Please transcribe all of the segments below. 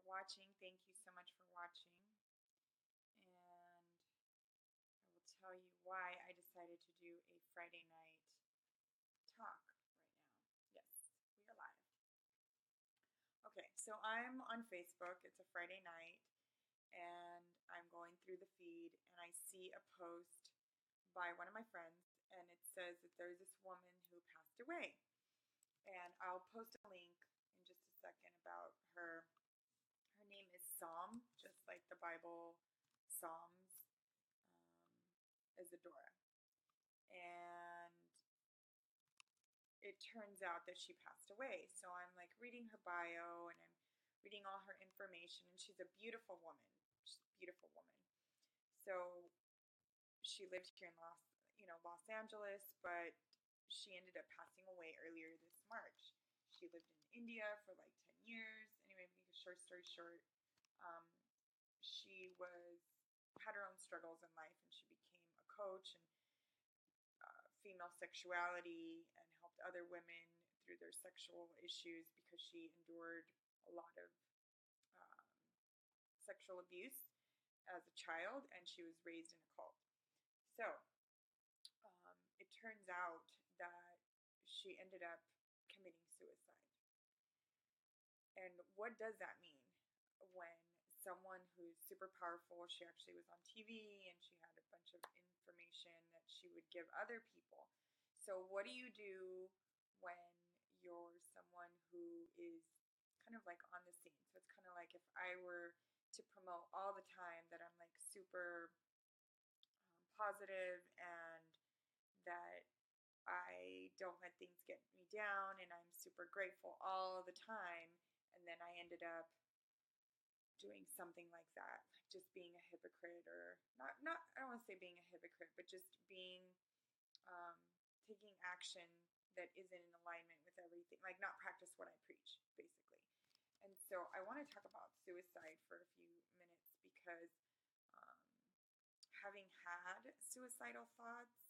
watching. Thank you so much for watching. And I will tell you why I decided to do a Friday night talk right now. Yes, we are live. Okay, so I'm on Facebook. It's a Friday night, and I'm going through the feed, and I see a post by one of my friends, and it says that there's this woman who passed away. And I'll post a link in just a second about her. Her name is Psalm, just like the Bible, Psalms, Isadora. And it turns out that she passed away. So I'm like reading her bio and I'm reading all her information, and she's a beautiful woman. She's a beautiful woman. So she lived here in Los Angeles, but she ended up passing away earlier this March. She lived in India for like 10 years. Anyway, make a short story short, um, she had her own struggles in life, and she became a coach and female sexuality and helped other women through their sexual issues because she endured a lot of um, sexual abuse as a child, and she was raised in a cult. So it turns out that she ended up committing suicide. And what does that mean when someone who's super powerful, she actually was on TV and she had a bunch of information that she would give other people. So what do you do when you're someone who is kind of like on the scene? So it's kind of like if I were to promote all the time that I'm like super positive and that I don't let things get me down and I'm super grateful all the time, and then I ended up doing something like that, like just being a hypocrite, or not I don't want to say being a hypocrite, but just being um, taking action that isn't in alignment with everything, like not practice what I preach, basically. And so I want to talk about suicide for a few minutes because um, having had suicidal thoughts,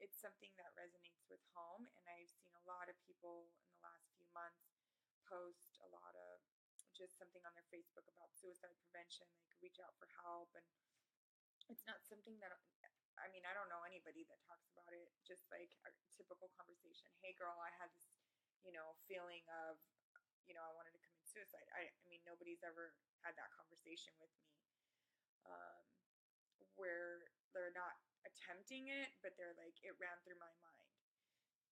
it's something that resonates with home. And I've seen a lot of people in the last few months post a lot of just something on their Facebook about suicide prevention, like reach out for help. And it's not something that, I mean, I don't know anybody that talks about it, just like a typical conversation. Hey, girl, I had this, feeling of, I wanted to commit suicide. I mean, nobody's ever had that conversation with me. Where they're not attempting it, but they're like, it ran through my mind.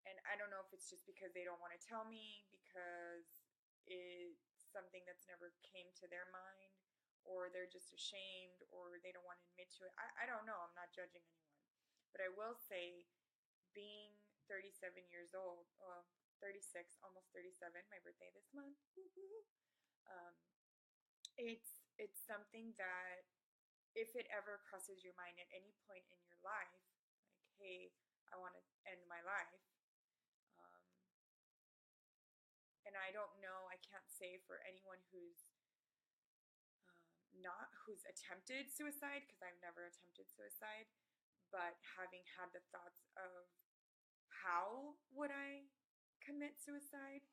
And I don't know if it's just because they don't want to tell me because it's something that's never came to their mind, or they're just ashamed, or they don't want to admit to it. I don't know. I'm not judging anyone. But I will say, being 37 years old, well, 36, almost 37, my birthday this month, um, it's something that if it ever crosses your mind at any point in your life, like, hey, I want to end my life. Um, and I don't know, I can't say for anyone who's attempted suicide, because I've never attempted suicide, but having had the thoughts of how would I commit suicide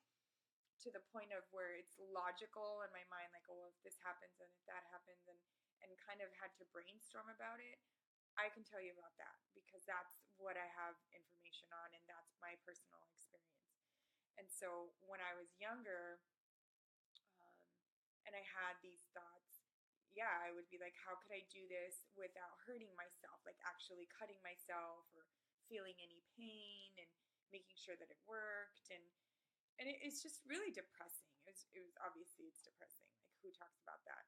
to the point of where it's logical in my mind, like, oh, if this happens and if that happens, and kind of had to brainstorm about it, I can tell you about that because that's what I have information on and that's my personal experience. And so when I was younger, um, and I had these thoughts, yeah, I would be like, how could I do this without hurting myself, like actually cutting myself or feeling any pain and making sure that it worked. And it's just really depressing. It was obviously it's depressing. Like, who talks about that?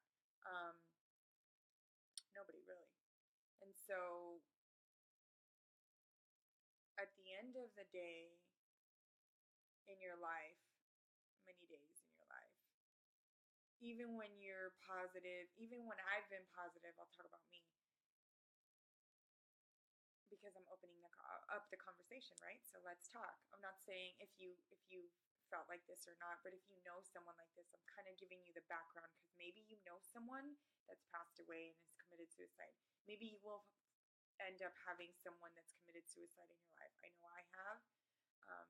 Nobody really. And so at the end of the day, in your life, many days in your life, even when you're positive, even when I've been positive, I'll talk about me because I'm opening up the conversation, right? So let's talk. I'm not saying if you felt like this or not, but if you know someone like this, I'm kind of giving you the background because maybe you know someone that's passed away and has committed suicide. Maybe you will end up having someone that's committed suicide in your life. I know I have. Um,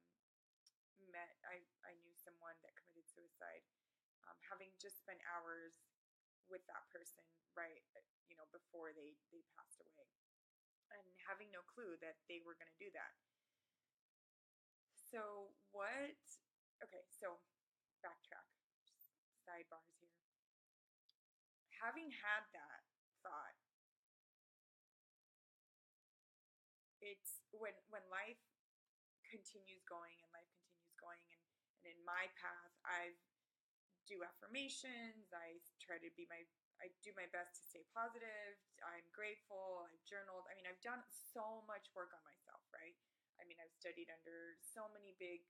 I knew someone that committed suicide, having just spent hours with that person right, before they passed away, and having no clue that they were going to do that. So what? Okay, so backtrack, just sidebars here. Having had that thought, it's when life continues going and life continues going, and in my path, I do affirmations. I do my best to stay positive. I'm grateful. I've journaled. I mean, I've done so much work on myself, right? I mean, I've studied under so many big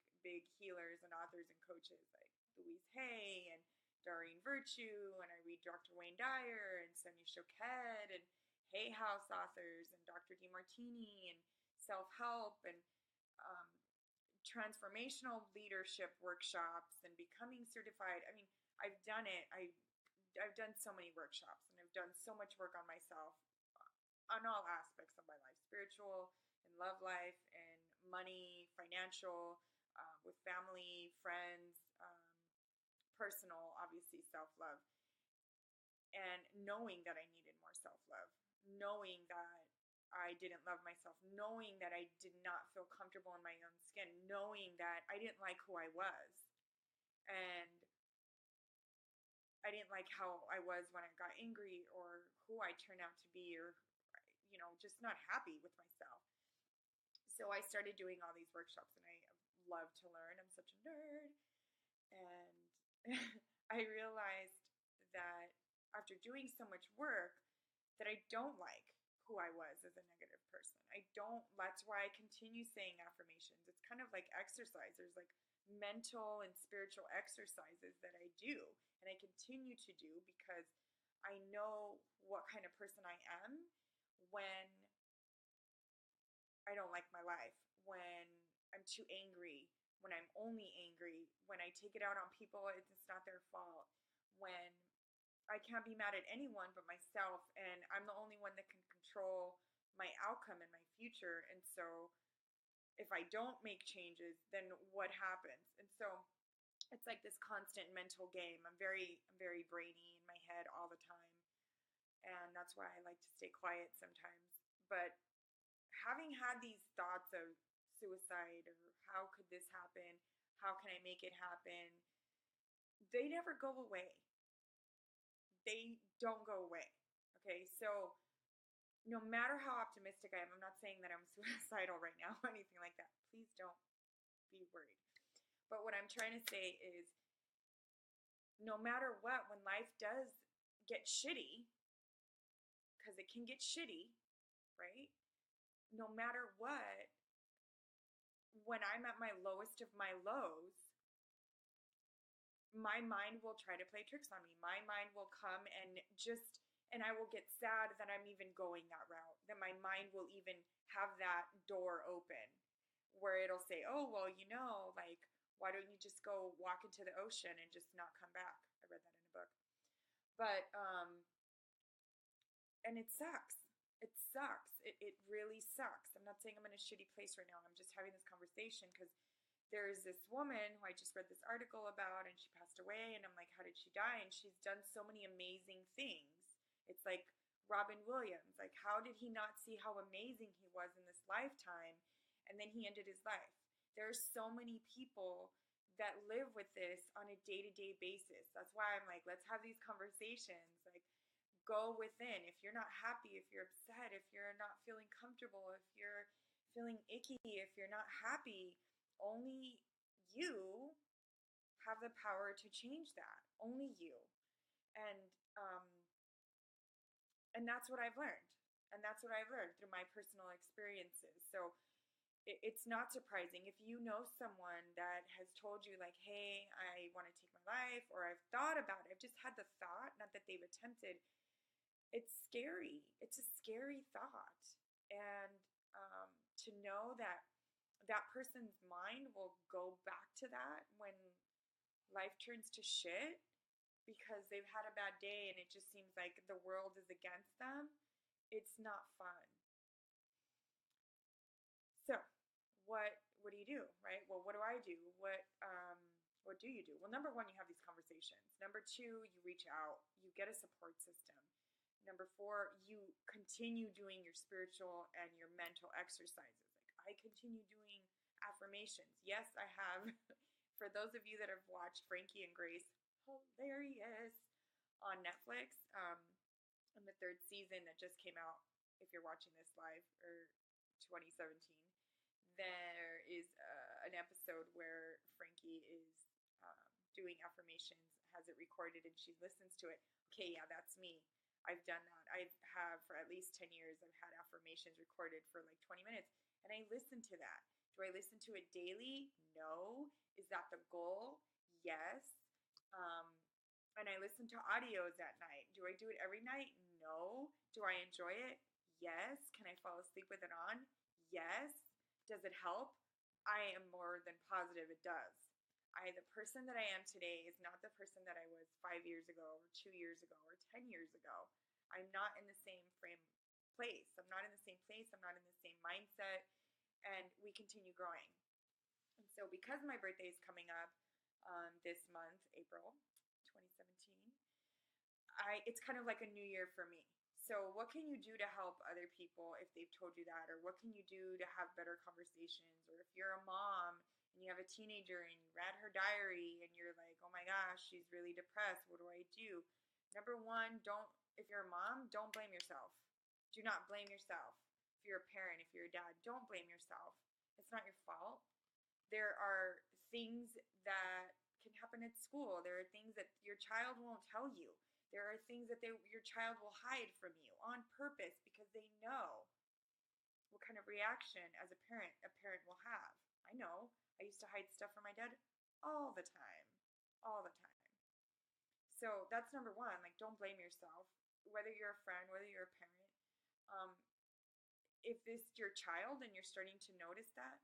healers and authors and coaches like Louise Hay and Doreen Virtue, and I read Dr. Wayne Dyer and Sonia Choquette and Hay House authors and Dr. DeMartini and self-help and um, transformational leadership workshops and becoming certified. I mean, I've done it. I've done so many workshops and I've done so much work on myself on all aspects of my life, spiritual and love life and money, financial, with family, friends, personal, obviously self-love. And knowing that I needed more self-love, knowing that I didn't love myself, knowing that I did not feel comfortable in my own skin, knowing that I didn't like who I was. And I didn't like how I was when I got angry or who I turned out to be or, just not happy with myself. So I started doing all these workshops and I love to learn. I'm such a nerd. And I realized that after doing so much work that I don't like who I was as a negative person. That's why I continue saying affirmations. It's kind of like exercise. There's like mental and spiritual exercises that I do and I continue to do because I know what kind of person I am when I don't like my life, when I'm too angry, when I'm only angry, when I take it out on people, it's not their fault, when I can't be mad at anyone but myself, and I'm the only one that can control my outcome and my future. And so if I don't make changes, then what happens? And so it's like this constant mental game. I'm very brainy in my head all the time. And that's why I like to stay quiet sometimes. But having had these thoughts of suicide or how could this happen? How can I make it happen? They never go away. They don't go away. Okay, so no matter how optimistic I am, I'm not saying that I'm suicidal right now or anything like that. Please don't be worried. But what I'm trying to say is no matter what, when life does get shitty, because it can get shitty, right? No matter what, when I'm at my lowest of my lows, my mind will try to play tricks on me. My mind will come and I will get sad that I'm even going that route, that my mind will even have that door open where it'll say, oh, well, like, why don't you just go walk into the ocean and just not come back? I read that in a book. But, and it sucks. It sucks. It really sucks. I'm not saying I'm in a shitty place right now. I'm just having this conversation because there's this woman who I just read this article about and she passed away and I'm like, how did she die? And she's done so many amazing things. It's like Robin Williams. Like, how did he not see how amazing he was in this lifetime? And then he ended his life. There's so many people that live with this on a day-to-day basis. That's why I'm like, let's have these conversations. Like, go within. If you're not happy, if you're upset, if you're not feeling comfortable, if you're feeling icky, if you're not happy, only you have the power to change that. Only you. And that's what I've learned. And that's what I've learned through my personal experiences. So it's not surprising if you know someone that has told you like, hey, I want to take my life, or I've thought about it. I've just had the thought, not that they've attempted. It's scary. It's a scary thought. And to know that that person's mind will go back to that when life turns to shit because they've had a bad day and it just seems like the world is against them, it's not fun. So what do you do, right? Well, what do I do? What what do you do? Well, number one, you have these conversations. Number two, you reach out, you get a support system. Number four, you continue doing your spiritual and your mental exercises. Like I continue doing affirmations. Yes, I have. For those of you that have watched Frankie and Grace, hilarious on Netflix, in the third season that just came out. If you're watching this live or 2017, there is an episode where Frankie is doing affirmations, has it recorded, and she listens to it. Okay, yeah, that's me. I've done that. I have for at least 10 years. I've had affirmations recorded for like 20 minutes, and I listen to that. Do I listen to it daily? No. Is that the goal? Yes. And I listen to audios at night. Do I do it every night? No. Do I enjoy it? Yes. Can I fall asleep with it on? Yes. Does it help? I am more than positive it does. The person that I am today is not the person that I was 5 years ago, or 2 years ago, or 10 years ago. I'm not in the same place. I'm not in the same place. I'm not in the same mindset. And we continue growing. And so because my birthday is coming up this month, April 2017, it's kind of like a new year for me. So what can you do to help other people if they've told you that? Or what can you do to have better conversations? Or if you're a mom and you have a teenager and you read her diary and you're like, oh my gosh, she's really depressed. What do I do? Number one, if you're a mom, don't blame yourself. Do not blame yourself. If you're a parent, if you're a dad, don't blame yourself. It's not your fault. There are things that can happen at school. There are things that your child won't tell you. There are things that your child will hide from you on purpose because they know what kind of reaction as a parent will have. I know. I used to hide stuff from my dad all the time. All the time. So that's number one. Like, don't blame yourself. Whether you're a friend, whether you're a parent. If this is your child and you're starting to notice that,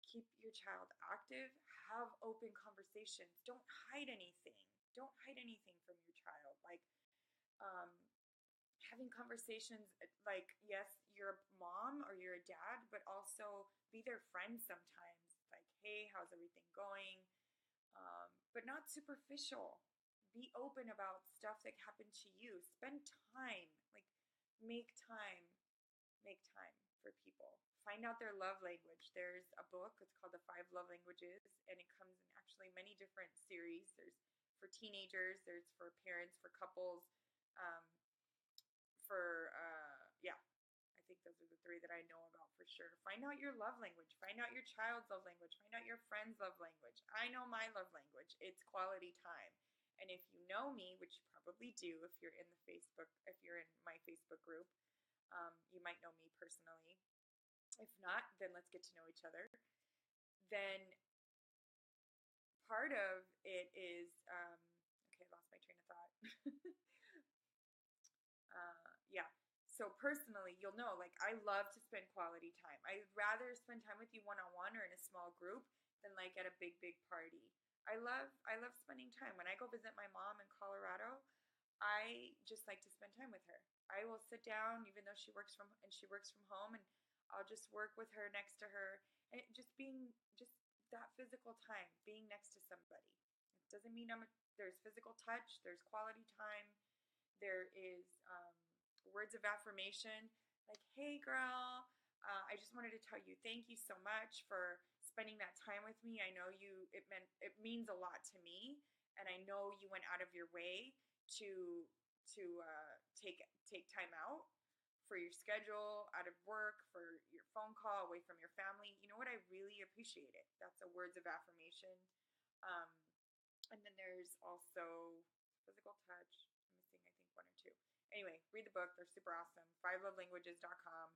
keep your child active. Have open conversations. Don't hide anything. Don't hide anything from your child. Like, having conversations, like, yes, you're a mom or you're a dad, but also be their friend sometimes. Like, hey, how's everything going? But not superficial. Be open about stuff that happened to you. Spend time. Like, make time for people. Find out their love language. There's a book, it's called The 5 Love Languages, and it comes in actually many different series. There's for teenagers, there's for parents, for couples, I think those are the 3 that I know about for sure. Find out your love language. Find out your child's love language. Find out your friend's love language. I know my love language. It's quality time. And if you know me, which you probably do if you're in my Facebook group, you might know me personally. If not, then let's get to know each other. Then part of it is, okay, I lost my train of thought. So personally, you'll know, like, I love to spend quality time. I'd rather spend time with you one-on-one or in a small group than like at a big party. I love spending time. When I go visit my mom in Colorado, I just like to spend time with her. I will sit down, even though she works from home, and I'll just work with her, next to her, and just that physical time, being next to somebody. It doesn't mean there's physical touch, there's quality time, there is words of affirmation, like, hey girl, I just wanted to tell you thank you so much for spending that time with me. I know it means a lot to me, and I know you went out of your way to take time out for your schedule, out of work, for your phone call, away from your family. You know what? I really appreciate it. That's a words of affirmation. And then there's also physical touch. I'm missing, I think, 1 or 2. Anyway, read the book. They're super awesome. 5lovelanguages.com.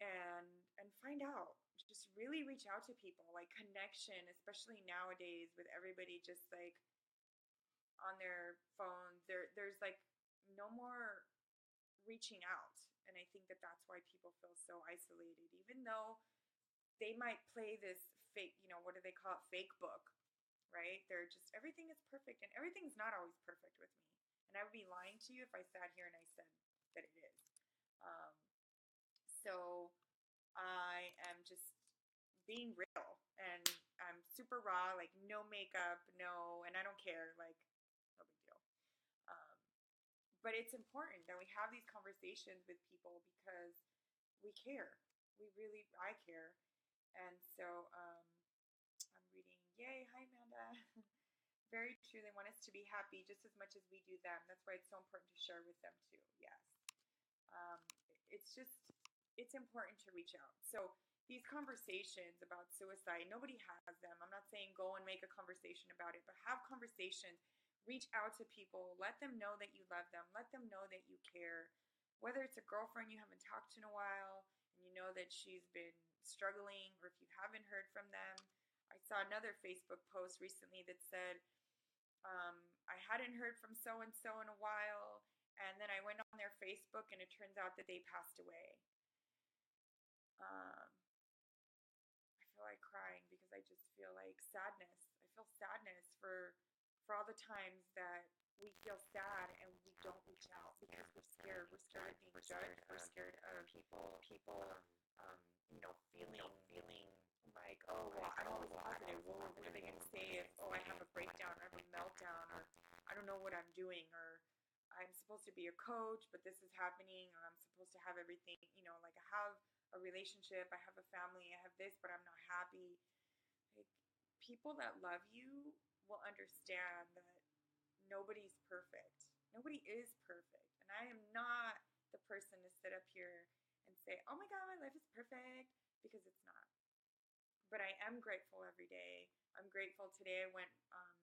And find out. Just really reach out to people. Like, connection, especially nowadays with everybody just like on their phones. There's like no more reaching out. And I think that that's why people feel so isolated, even though they might play this fake, what do they call it? Fake book, right? They're just, everything is perfect, and everything's not always perfect with me. And I would be lying to you if I sat here and I said that it is. So I am just being real and I'm super raw, like no makeup, no, and I don't care, like no big deal. Um, but it's important that we have these conversations with people because we care. We really, I care. And so I'm reading, yay, hi Amanda. Very true. They want us to be happy just as much as we do them. That's why it's so important to share with them too. Yes. Um, it's just, it's important to reach out. So these conversations about suicide, nobody has them. I'm not saying go and make a conversation about it, but have conversations. Reach out to people. Let them know that you love them. Let them know that you care. Whether it's a girlfriend you haven't talked to in a while and you know that she's been struggling, or if you haven't heard from them. I saw another Facebook post recently that said, I hadn't heard from so and so in a while, and then I went on their Facebook, and it turns out that they passed away. Um, I feel like crying because I just feel like sadness. I feel sadness for all the times that we feel sad and we don't reach out because we're scared. We're scared of being judged. We're scared of people, feeling like, oh, well, I'm always positive. Well, what are they going to say if, oh, I have a breakdown or I have a meltdown, or I don't know what I'm doing, or I'm supposed to be a coach, but this is happening, or I'm supposed to have everything, like I have a relationship, I have a family, I have this, but I'm not happy. Like, people that love you will understand that nobody's perfect. Nobody is perfect. And I am not the person to sit up here and say, oh my God, my life is perfect, because it's not. But I am grateful every day. I'm grateful today. I went, I'll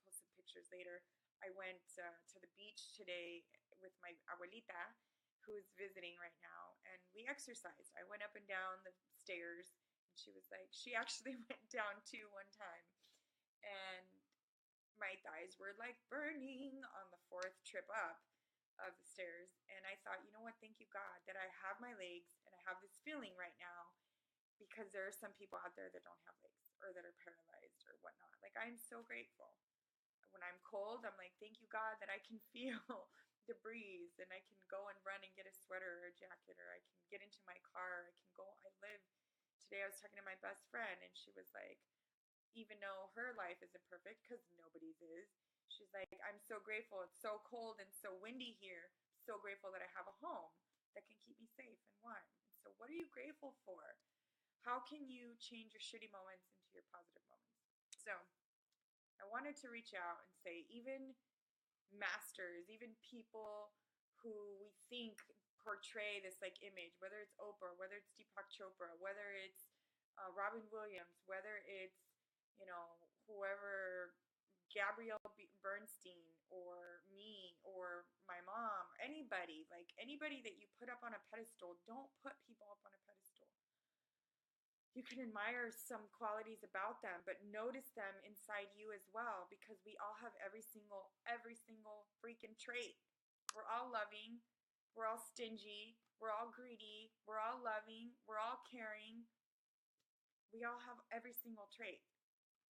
post some pictures later. I went to the beach today with my abuelita, who is visiting right now, and we exercised. I went up and down the stairs, and she was like, she actually went down too one time, and my thighs were like burning on the fourth trip up of the stairs. And I thought, you know what? Thank you, God, that I have my legs and I have this feeling right now, because there are some people out there that don't have legs or that are paralyzed or whatnot. Like, I'm so grateful. When I'm cold, I'm like, thank you, God, that I can feel the breeze and I can go and run and get a sweater or a jacket, or I can get into my car. I can go, today I was talking to my best friend, and she was like, even though her life isn't perfect, because nobody's is, she's like, I'm so grateful. It's so cold and so windy here. So grateful that I have a home that can keep me safe and warm. So what are you grateful for? How can you change your shitty moments into your positive moments? So I wanted to reach out and say, even masters, even people who we think portray this like image, whether it's Oprah, whether it's Deepak Chopra, whether it's Robin Williams, whether it's, whoever, Gabrielle Bernstein, or me, or my mom, anybody, like anybody that you put up on a pedestal, don't put people up on a pedestal. You can admire some qualities about them, but notice them inside you as well, because we all have every single freaking trait. We're all loving, we're all stingy, we're all greedy, we're all loving, we're all caring. We all have every single trait.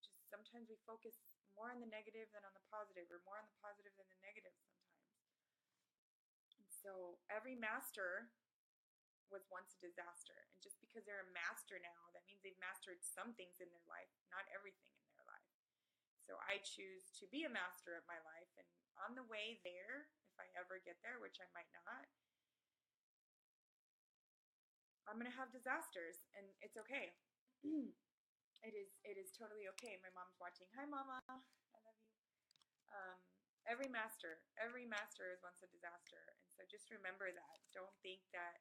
Just sometimes we focus more on the negative than on the positive, or more on the positive than the negative sometimes. And so every master was once a disaster. And just because they're a master now, that means they've mastered some things in their life, not everything in their life. So I choose to be a master of my life. And on the way there, if I ever get there, which I might not, I'm going to have disasters, and it's okay. It is totally okay. My mom's watching. Hi, Mama. I love you. Um, every master is once a disaster. And so just remember that. Don't think that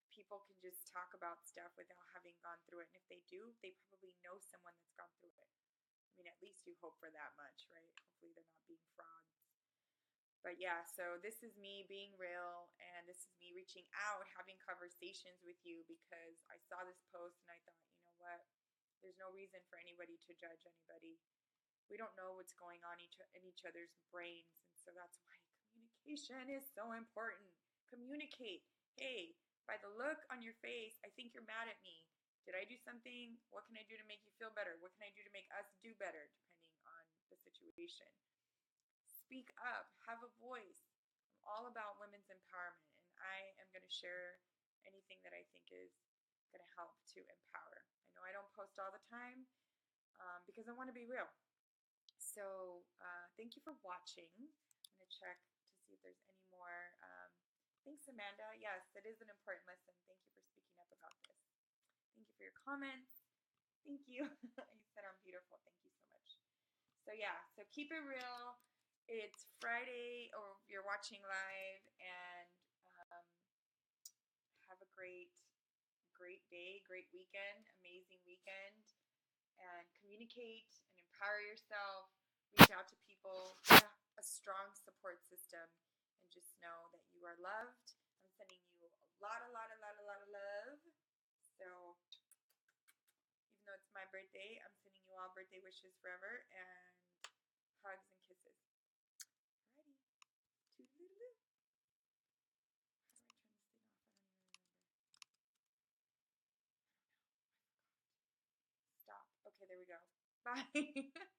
people can just talk about stuff without having gone through it. And if they do, they probably know someone that's gone through it. I mean, at least you hope for that much, right? Hopefully they're not being frauds. But yeah, so this is me being real, and this is me reaching out, having conversations with you, because I saw this post and I thought, you know what? There's no reason for anybody to judge anybody. We don't know what's going on in each other's brains, and so that's why communication is so important. Communicate. Hey, by the look on your face, I think you're mad at me. Did I do something? What can I do to make you feel better? What can I do to make us do better, depending on the situation? Speak up. Have a voice. I'm all about women's empowerment, and I am going to share anything that I think is going to help to empower. I know I don't post all the time, because I want to be real. So thank you for watching. I'm going to check to see if there's any more. Thanks, Amanda. Yes, it is an important lesson. Thank you for speaking up about this. Thank you for your comments. Thank you. You said I'm beautiful. Thank you so much. So yeah, so keep it real. It's Friday, or you're watching live, and um, have a great day, great weekend, amazing weekend, and communicate and empower yourself. Reach out to people, get a strong support system, and just know that you are loved. I'm sending you a lot of love. So even though it's my birthday, I'm sending you all birthday wishes forever and hugs and kisses. Alrighty. Toodaloo. How do I turn this thing off? I don't even remember. Stop. Okay, there we go. Bye.